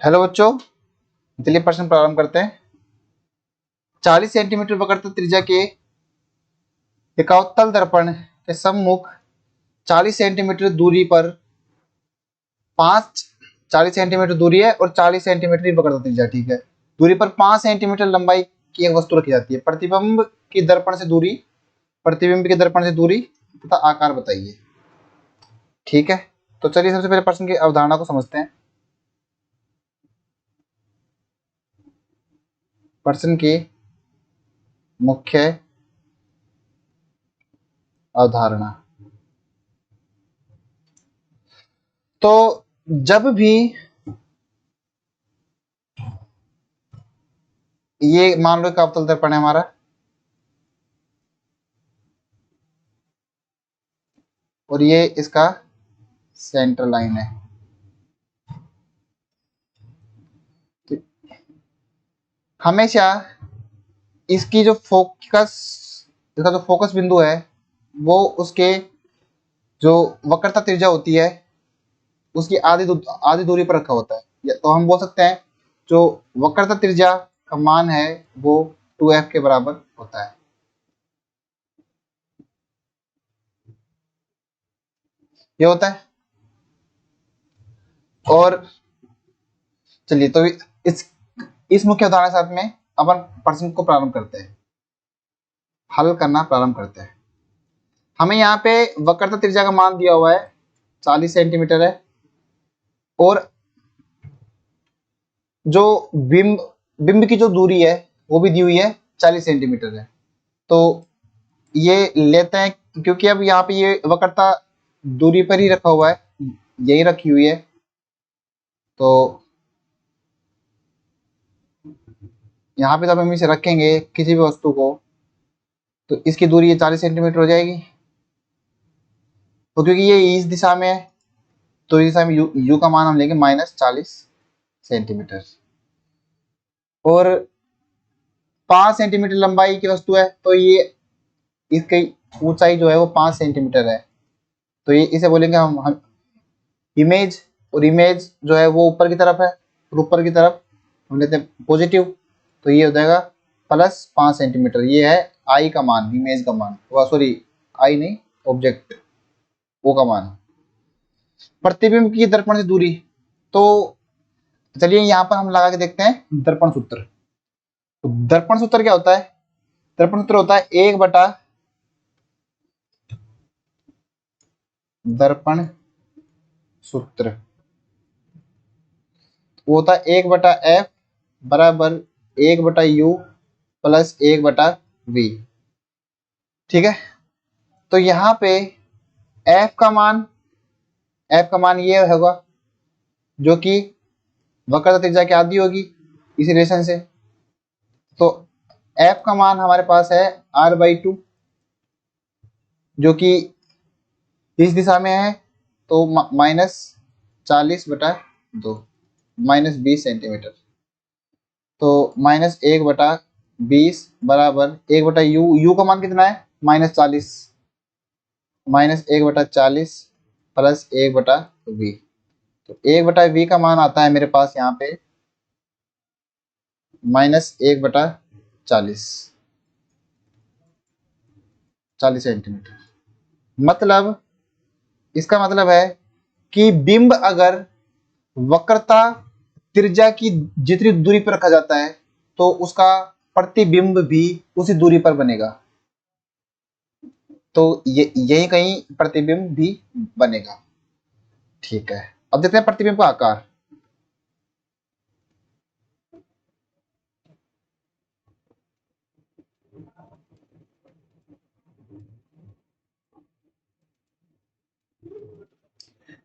Hello बच्चों, चलिए प्रश्न प्रारंभ करते हैं। 40 सेंटीमीटर वक्रता त्रिज्या के एकावतल दर्पण के सम्मुख 40 सेंटीमीटर दूरी पर 40 सेंटीमीटर दूरी है और 40 सेंटीमीटर ही वक्रता त्रिज्या, ठीक है। दूरी पर 5 सेंटीमीटर लंबाई की एक वस्तु रखी जाती है। प्रतिबिंब के दर्पण से दूरी तथा आकार बताइए, ठीक है। तो चलिए सबसे पहले प्रश्न की अवधारणा को समझते हैं। प्रश्न की मुख्य अवधारणा। तो जब भी ये मान लो एक अवतल दर्पण है हमारा, और ये इसका सेंटर लाइन है। तो हमेशा इसकी इसका जो फोकस बिंदु है वो उसके जो वक्रता त्रिज्या होती है उसकी आधी दूरी पर रखा होता है। तो हम बोल सकते हैं जो वक्रता त्रिज्या का मान है वो 2f के बराबर होता है। ये होता है। और चलिए तो इस मुख्य उदाहरण के साथ में अपन प्रश्न को प्रारंभ करते हैं, हल करना प्रारंभ करते हैं। हमें यहाँ पे वक्रता त्रिज्या का मान दिया हुआ है 40 सेंटीमीटर है, और जो बिंब की जो दूरी है वो भी दी हुई है 40 सेंटीमीटर है। तो ये लेते हैं, क्योंकि अब यहाँ पे ये वक्रता दूरी पर ही रखा हुआ है, यही रखी हुई है। तो यहाँ पे जब हम इसे रखेंगे किसी भी वस्तु को, तो इसकी दूरी ये 40 सेंटीमीटर हो जाएगी। तो क्योंकि ये इस दिशा में है तो इस दिशा में यू का मान हम लेंगे -40 सेंटीमीटर। और 5 सेंटीमीटर लंबाई की वस्तु है, तो ये इसकी ऊंचाई जो है वो 5 सेंटीमीटर है। तो ये इसे बोलेंगे हम इमेज, और इमेज जो है वो ऊपर की तरफ है, और ऊपर की तरफ हम लेते हैं पॉजिटिव। तो ये हो जाएगा +5 सेंटीमीटर। ये है आई का मान, इमेज का मान, सॉरी आई नहीं, ऑब्जेक्ट वो का मान। प्रतिबिंब की दर्पण से दूरी, तो चलिए यहाँ पर हम लगा के देखते हैं दर्पण सूत्र। तो दर्पण सूत्र क्या होता है? दर्पण सूत्र होता है 1/, दर्पण सूत्र वो होता है 1/f बराबर 1/u प्लस 1/v, ठीक है। तो यहाँ पे f का मान ये होगा जो कि वक्रता त्रिज्या की आधी होगी इस रिलेशन से। तो f का मान हमारे पास है r/2, जो कि इस दिशा में है, तो -40/2 -20 सेंटीमीटर। तो -1/20 बराबर 1/u, u का मान कितना है -40, -1/40 प्लस 1/v। तो 1/v का मान आता है मेरे पास यहाँ पे -1/40 सेंटीमीटर। मतलब इसका मतलब है कि बिंब अगर वक्रता त्रिज्या की जितनी दूरी पर रखा जाता है तो उसका प्रतिबिंब भी उसी दूरी पर बनेगा। तो यही कहीं प्रतिबिंब भी बनेगा, ठीक है। अब देखते हैं प्रतिबिंब का आकार।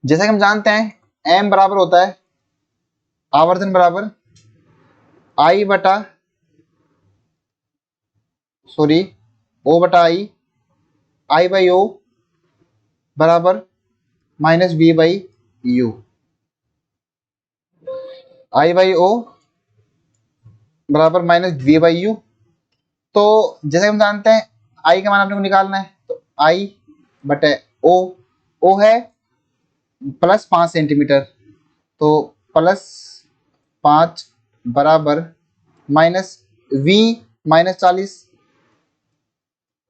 जैसे कि हम जानते हैं m बराबर होता है आवर्धन बराबर O/I, I/O बराबर -V/U, I/O बराबर -V/U। तो जैसे हम जानते हैं I का मान अपने को निकालना है, तो I/O, O है +5 सेंटीमीटर, तो 5 बराबर माइनस v -40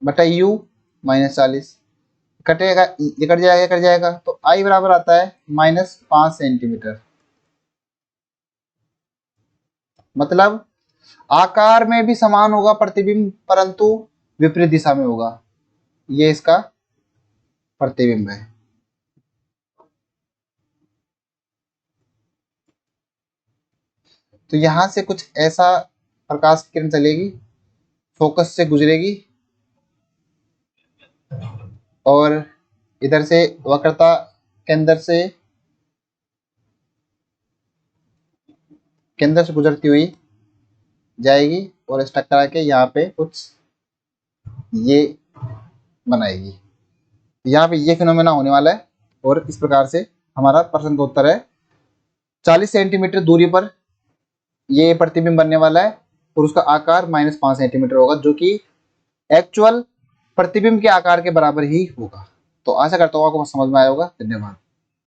बटा u -40, कटेगा, ये कट जाएगा, कट जाएगा, तो I बराबर आता है -5 सेंटीमीटर। मतलब आकार में भी समान होगा प्रतिबिंब, परंतु विपरीत दिशा में होगा। ये इसका प्रतिबिंब है। तो यहां से कुछ ऐसा प्रकाश की किरण चलेगी, फोकस से गुजरेगी और इधर से वक्रता केंद्र से गुजरती हुई जाएगी और स्टक करा के यहाँ पे कुछ ये बनाएगी। यहाँ पे ये फिनोमेना होने वाला है और इस प्रकार से हमारा प्रश्न का उत्तर है 40 सेंटीमीटर दूरी पर ये प्रतिबिंब बनने वाला है और उसका आकार -5 सेंटीमीटर होगा, जो कि एक्चुअल प्रतिबिंब के आकार के बराबर ही होगा। तो आशा करता हूँ आपको समझ में आया होगा। धन्यवाद।